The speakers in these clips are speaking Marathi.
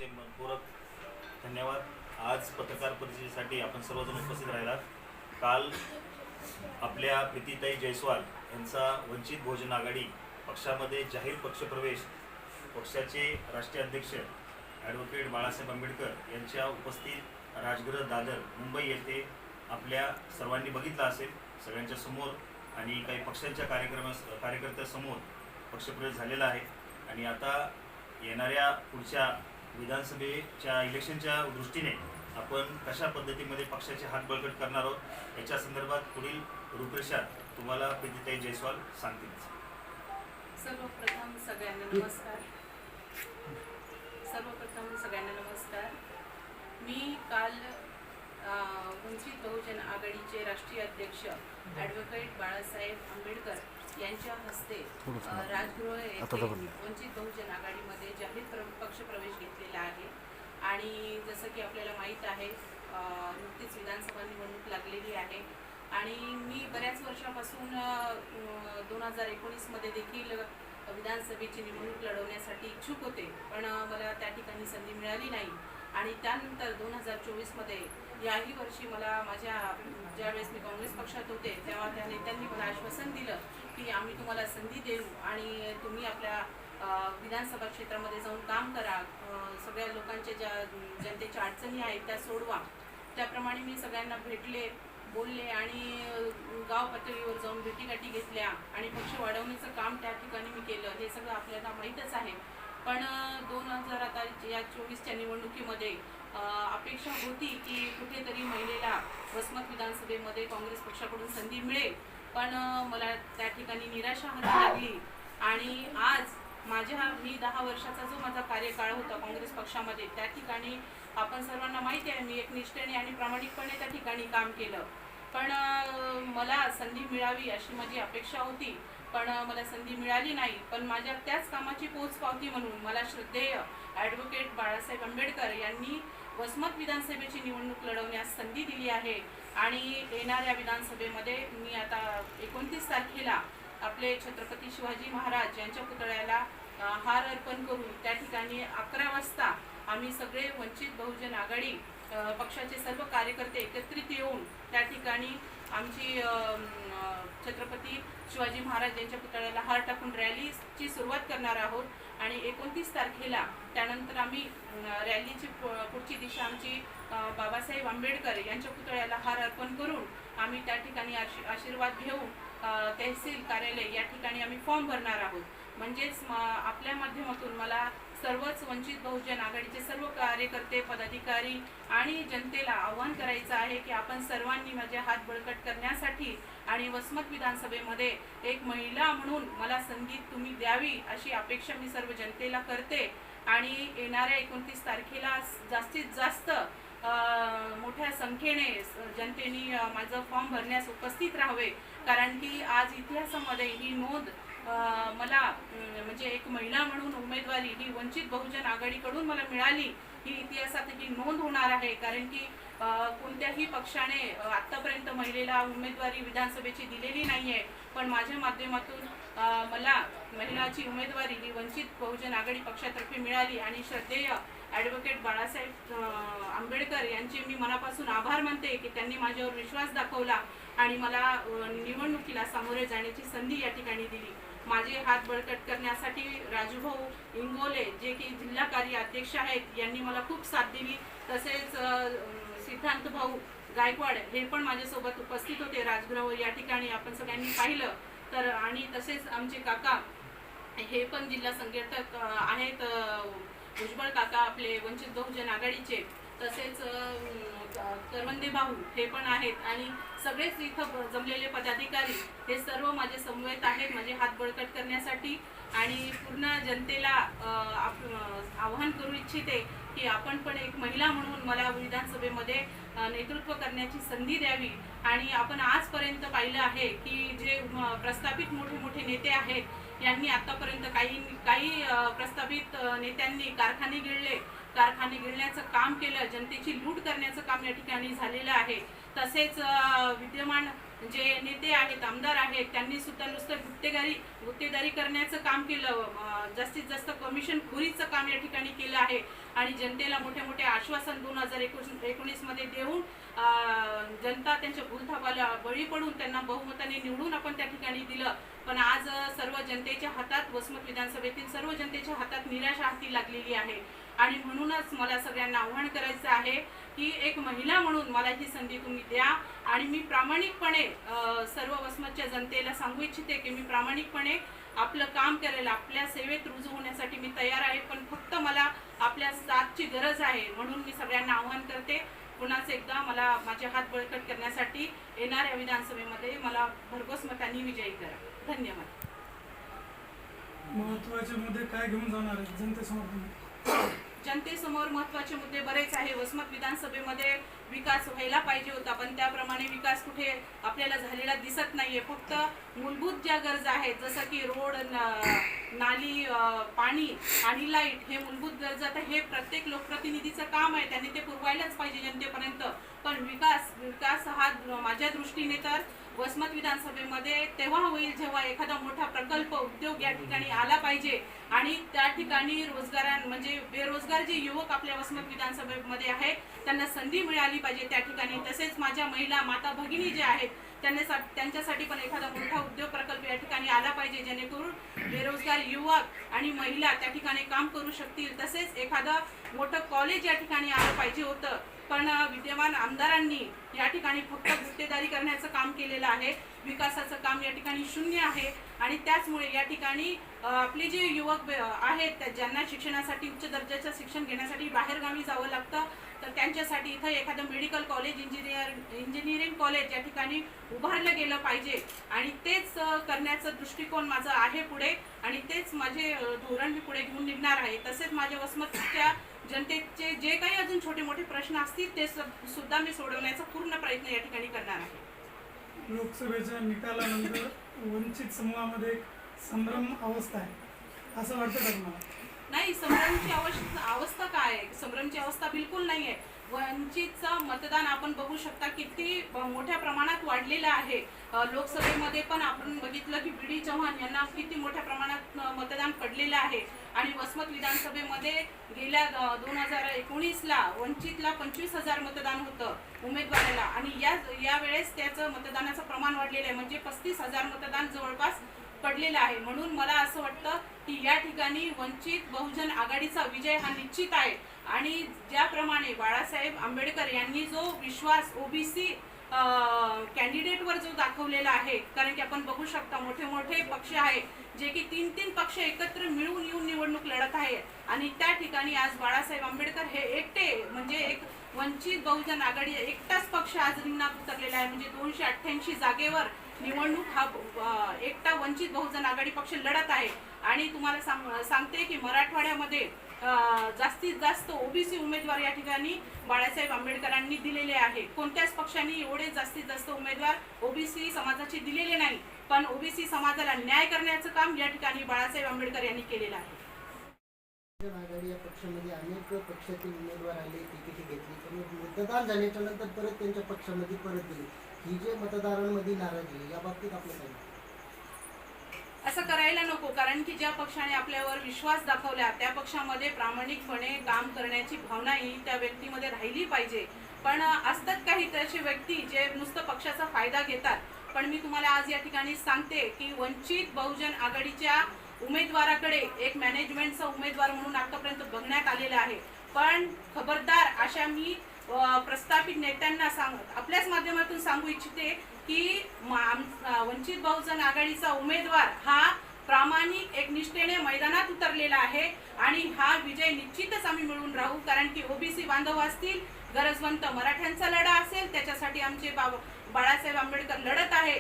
तुमचे मनपूर्वक धन्यवाद। आज पत्रकार परिषदेसाठी आपण सर्वजण उपस्थित राहिलात। काल आपल्या प्रीतीताई जयस्वाल यांचा वंचित बहुजन आघाडी पक्षामध्ये जाहीर पक्षप्रवेश पक्षाचे राष्ट्रीय अध्यक्ष ॲडव्होकेट बाळासाहेब आंबेडकर यांच्या उपस्थित राजगृह दादर मुंबई येथे आपल्या सर्वांनी बघितला असेल, सगळ्यांच्या समोर आणि काही पक्षांच्या कार्यकर्त्यांसमोर पक्षप्रवेश झालेला आहे। आणि आता येणाऱ्या पुढच्या विधानसभेच्या इलेक्शनच्या दृष्टीने आपण कशा पद्धतीमध्ये पक्षाचे हात बळकट करणार आहोत याच्या संदर्भात पुढील रूपरेषा तुम्हाला प्रीतीताई जयस्वाल सांगतील। सर्वप्रथम सगळ्यांना नमस्कार। मी काल वंचित बहुजन आघाडीचे राष्ट्रीय अध्यक्ष ॲडव्होकेट बाळासाहेब आंबेडकर यांच्या हस्ते राजगृह येथे वंचित बहुजन आघाडीमध्ये जाहीर पक्षप्रवेश घेतलेला आहे। आणि जसं की आपल्याला माहीत आहे, नुकतीच विधानसभा निवडणूक लागलेली आहे आणि मी बऱ्याच वर्षापासून 2019 मध्ये देखील विधानसभेची निवडणूक लढवण्यासाठी इच्छुक होते, पण मला त्या ठिकाणी संधी मिळाली नाही। आणि त्यानंतर 2024 मध्ये याही वर्षी मला ज्यावेळेस मी काँग्रेस पक्षात होते तेव्हा त्या नेत्यांनी मला आश्वासन दिलं की आम्ही तुम्हाला संधी देऊ आणि तुम्ही आपल्या विधानसभा क्षेत्रामध्ये जाऊन काम करा, सगळ्या लोकांच्या ज्या जनतेच्या अडचणी आहेत त्या सोडवा। त्याप्रमाणे मी सगळ्यांना भेटले, बोलले आणि गाव पातळीवर जाऊन भेटीगाठी घेतल्या आणि पक्ष वाढवण्याचं काम त्या ठिकाणी मी केलं। हे सगळं आपल्याला माहीतच आहे। पण 2024च्या निवडणुकीमध्ये अपेक्षा होती की कुठेतरी महिलेला वसमत विधानसभेमध्ये काँग्रेस पक्षाकडून संधी मिळेल, पण मला त्या ठिकाणी निराशा लागली। आणि आज मी 10 वर्षाचा जो माझा कार्यकाळ होता काँग्रेस पक्षामध्ये, त्या ठिकाणी आपण सर्वांना माहिती आहे मी एक निष्ठेने आणि प्रामाणिकपणे त्या ठिकाणी काम केलं। पण मला संधी मिळावी अशी माझी अपेक्षा होती, पण मला संधी मिळाली नाही। पण माझ्या त्याच कामाची पोचपावती म्हणून मला श्रद्धेय ॲडव्होकेट बाळासाहेब आंबेडकर यांनी वसमत विधानसभेची निवडणूक लढवण्यास संधी दिली आहे। आणि येणाऱ्या विधानसभेमध्ये मी आता 29 तारखेला आपले छत्रपती शिवाजी महाराज यांच्या पुतळ्याला हार अर्पण करून त्या ठिकाणी 11 वाजता आम्ही सगळे वंचित बहुजन आघाडी पक्षाचे सर्व कार्यकर्ते एकत्रित येऊन त्या ठिकाणी आमची छत्रपती शिवाजी महाराज यांच्या पुतळ्याला हार टाकून रॅलीची सुरुवात करणार आहोत। आणि 29 तारखेला त्यानंतर आम्ही रॅलीची पुढची दिशा आमची बाबासाहेब आंबेडकर यांच्या पुतळ्याला हार अर्पण करून आम्ही त्या ठिकाणी आशीर्वाद घेऊन तहसील कार्यालय या ठिकाणी आम्ही फॉर्म भरणार आहोत। म्हणजेच आपल्या माध्यमातून मला सर्वच वंचित बहुजन आघाडीचे सर्व कार्यकर्ते, पदाधिकारी आणि जनतेला आव्हान करायचं आहे की आपण सर्वांनी माझे हात बळकट करण्यासाठी आणि वसमत विधानसभेमध्ये एक महिला म्हणून मला संधी तुम्ही द्यावी अशी अपेक्षा मी सर्व जनतेला करते। आणि येणाऱ्या 29 तारखेला जास्तीत जास्त मोठ्या संख्येने जनतेने माझं फॉर्म भरण्यास उपस्थित राहावे, कारण की आज इतिहासामध्ये ही नोंद मला म्हणजे एक महिला म्हणून उमेदवारी ही वंचित बहुजन आघाडीकडून मला मिळाली, ही इतिहासात ही नोंद होणार आहे। कारण की कोणत्याही पक्षाने आतापर्यंत महिलेला उमेदवारी विधानसभेची दिलेली नाही आहे, पण माझ्या माध्यमातून मला महिलाची उमेदवारी ही वंचित बहुजन आघाडी पक्षातर्फे मिळाली। आणि श्रद्धेय ॲडव्होकेट बाळासाहेब आंबेडकर यांचे मी मनापासून आभार मानते की त्यांनी माझ्यावर विश्वास दाखवला आणि मला निवडणुकीला सामोरे जाण्याची संधी या ठिकाणी दिली। माझे हात बळकट करण्यासाठी राजूभाऊ इंगोले जे की जिल्हा कार्य अध्यक्ष आहेत यांनी मला खूप साथ दिली। तसेच सिद्धांत भाऊ गायकवाड हे पण माझ्यासोबत उपस्थित होते राजगृहावर, या ठिकाणी आपण सगळ्यांनी पाहिलं तर। आणि तसेच आमचे काका हे पण जिल्हा संघटक आहेत, भुजबळ काका आपले वंचित बहुजन आघाडीचे, तसेच करवंदे भाऊ हे पण आहेत आणि सगळेच इथं जमलेले पदाधिकारी हे सर्व माझे समवेत आहेत माझे हात बळकट करण्यासाठी। आणि पूर्ण जनतेला आवाहन करू इच्छिते की आपण पण एक महिला म्हणून मला विधानसभेमध्ये नेतृत्व करण्याची संधी द्यावी। आणि आपण आजपर्यंत पाहिलं आहे की जे प्रस्थापित मोठे मोठे नेते आहेत यांनी आतापर्यंत काही प्रस्थापित नेत्यांनी कारखाने गिळण्याचं काम केलं, जनतेची लूट करण्याचं काम या ठिकाणी झालेलं आहे। तसेच विद्यमान जे नेते आहेत, आमदार आहेत, त्यांनी सुद्धा नुसतं गुत्तेदारी करण्याचं काम केलं, जास्तीत जास्त कमिशन खोरीचं काम या ठिकाणी केलं आहे। आणि जनतेला मोठे मोठे आश्वासन 2019 मध्ये देऊन जनता त्यांच्या भूलथापाला बळी पडून त्यांना बहुमताने निवडून आपण त्या ठिकाणी दिलं. पण आज सर्व जनतेच्या हातात, वसमत विधानसभेतील सर्व जनतेच्या हातात निराशा हाती लागलेली आहे. आणि म्हणूनच मला सगळ्यांना आव्हान करायचं आहे की एक महिला म्हणून मला ही संधी तुम्ही द्या. आणि मी प्रामाणिकपणे सर्व वसमतच्या जनतेला सांगू इच्छिते की मी प्रामाणिकपणे आपलं काम करायला, आपल्या सेवेत रुजू होण्यासाठी मी तयार आहे. पण फक्त मला आपल्या साथची गरज आहे. म्हणून मी सगळ्यांना आव्हान करते, पुन्हाच एकदा मला माझे हात बळकट करण्यासाठी येणाऱ्या विधानसभेमध्ये मला भरघोस मतांनी विजयी करा. धन्यवाद. महत्त्वाचे मुद्दे काय घेऊन जाणार आहेत जनतेसमोर? जनतेसमोर महत्त्वाचे मुद्दे बरेच आहे. वसमत विधानसभेमध्ये विकास व्हायला पाहिजे होता, पण त्याप्रमाणे विकास कुठे आपल्याला झालेला दिसत नाहीये. फक्त मूलभूत ज्या गरजा आहेत, जसं की रोड, नाली, पाणी आणि लाईट, हे मूलभूत गरजा तर हे प्रत्येक लोकप्रतिनिधीचं काम आहे, त्यांनी ते पुरवायलाच पाहिजे जनतेपर्यंत. पण विकास हा माझ्या दृष्टीने तर वसमत विधानसभेमध्ये तेव्हा होईल जेव्हा एखादा मोठा प्रकल्प, उद्योग या ठिकाणी आला पाहिजे आणि त्या ठिकाणी म्हणजे बेरोजगार जे युवक आपल्या वसमत विधानसभेमध्ये आहेत त्यांना संधी मिळाली पाहिजे त्या ठिकाणी. तसेच माझ्या महिला माता भगिनी जे आहेत त्यांच्यासाठी पण एखादा मोठा उद्योग प्रकल्प या ठिकाणी आला पाहिजे, जेणेकरून बेरोजगार युवक आणि महिला त्या ठिकाणी काम करू शकतील. तसेच एखादं मोठं कॉलेज या ठिकाणी आलं पाहिजे होतं, पण विद्यमान आमदारांनी या ठिकाणी फक्त गुत्तेदारी करण्याचं काम केलेलं आहे. विकासाचं काम या ठिकाणी शून्य आहे. आणि त्याचमुळे या ठिकाणी आपले जे युवक आहेत ज्यांना शिक्षणासाठी, उच्च दर्जाचं शिक्षण घेण्यासाठी बाहेरगावी जावं लागतं, तर त्यांच्यासाठी इथं एखादं मेडिकल कॉलेज, इंजिनिअरिंग कॉलेज या ठिकाणी उभारलं गेलं पाहिजे. आणि तेच करण्याचा दृष्टिकोन माझा आहे पुढे, आणि तेच माझे धोरण मी पुढे घेऊन निघणार आहे. तसेच माझ्या वसमतच्या जनतेचे जे काही अजून छोटे मोठे प्रश्न असतील ते सुद्धा मी सोडवण्याचा पूर्ण प्रयत्न या ठिकाणी करणार आहे. लोकसभेच्या निकालानंतर वंचित समूहामध्ये एक संभ्रम अवस्था आहे असं वाटतं का तुम्हाला? नाही, संभ्रमची अवस्था काय आहे? संभ्रमची अवस्था बिलकुल नाही आहे. वंचितचं मतदान आपण बघू शकता किती मोठ्या प्रमाणात वाढलेलं आहे. लोकसभेमध्ये पण आपण बघितलं की बी डी चव्हाण यांना किती मोठ्या प्रमाणात मतदान पडलेलं आहे. आणि वसमत विधानसभेमध्ये गेल्या 2019ला वंचितला 25,000 मतदान होतं उमेदवाराला, आणि या वेळेस त्याचं मतदानाचं प्रमाण वाढलेलं आहे, म्हणजे 35,000 मतदान जवळपास पडलेलं आहे. म्हणून मला असं वाटतं की या ठिकाणी वंचित बहुजन आघाडीचा विजय हा निश्चित आहे. आणि ज्याप्रमाणे बाळासाहेब आंबेडकर यांनी जो विश्वास ओबीसी कॅन्डिडेटवर जो दाखवलेला आहे, कारण की आपण बघू शकता मोठे मोठे पक्ष आहेत जे की 3-3 पक्ष एकत्र मिळून येऊन निवडणूक लढत आहे, आणि त्या ठिकाणी आज बाळासाहेब आंबेडकर हे एकटे, म्हणजे एक वंचित बहुजन आघाडी एकटाच पक्ष आज रिंगणात उतरलेला आहे. म्हणजे 288 जागेवर निवडणूक हा एकटा वंचित बहुजन आघाडी पक्ष लढत आहे. आणि तुम्हाला सांगते की मराठवाड्यामध्ये जास्तीत जास्त ओबीसी उमेदवार या ठिकाणी बाळासाहेब आंबेडकरांनी दिलेले आहे. कोणत्याच पक्षाने एवढे जास्तीत जास्त उमेदवार ओबीसी समाजाचे दिलेले नाही, पण ओबीसी समाजाला न्याय करण्याचं काम या ठिकाणी बाळासाहेब आंबेडकर यांनी केलेलं आहे. आघाडी या पक्षामध्ये अनेक पक्षातील उमेदवार आले, तिकिटे घेतली, पण मतदान झाल्याच्या नंतर परत त्यांच्या पक्षामध्ये परत गेले. ही जे मतदारांमध्ये नाराजी आहे, या बाबतीत आपलं काय? असं करायला नको, कारण की ज्या पक्षाने आपल्यावर विश्वास दाखवला त्या पक्षामध्ये प्रामाणिकपणे काम करण्याची भावना ही त्या व्यक्तीमध्ये राहिली पाहिजे. पण असतात काही तसे व्यक्ती जे नुसतं पक्षाचा फायदा घेतात. पण मी तुम्हाला आज या ठिकाणी सांगते की वंचित बहुजन आघाडीच्या उमेदवाराकडे एक मॅनेजमेंटचा उमेदवार म्हणून आतापर्यंत बघण्यात आलेला आहे. पण खबरदार अशा मी प्रस्थापित नेत्यांना आपल्याच माध्यमातून सांगू इच्छिते की वंचित बहुजन आघाडीचा उमेदवार हा प्रामाणिक एकनिष्ठेने मैदानात उतरलेला आहे, आणि हा विजय निश्चितच आम्ही मिळवून राहू. कारण की ओबीसी बांधव असतील, गरजवंत मराठ्यांचा लढा असेल, त्याच्यासाठी आमचे बाळासाहेब आंबेडकर लढत आहे.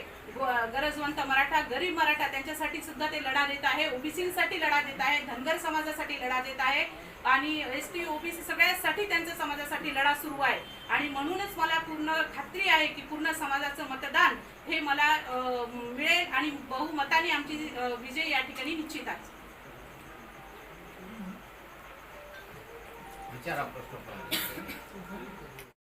गरजवंत मराठा, गरीब मराठा त्यांच्यासाठी सुद्धा ते लढा देत आहे. ओबीसीसाठी लढा देत आहे, धनगर समाजासाठी लढा देत आहे, आणि एसटी ओबीसी सगळ्यासाठी त्यांच्या समाजासाठी लढा सुरू आहे. आणि म्हणूनच मला पूर्ण खात्री आहे की पूर्ण समाजाचं मतदान हे मला मिळेल, आणि बहुमताने आमची विजय या ठिकाणी निश्चित आहे. विचारा प्रश्न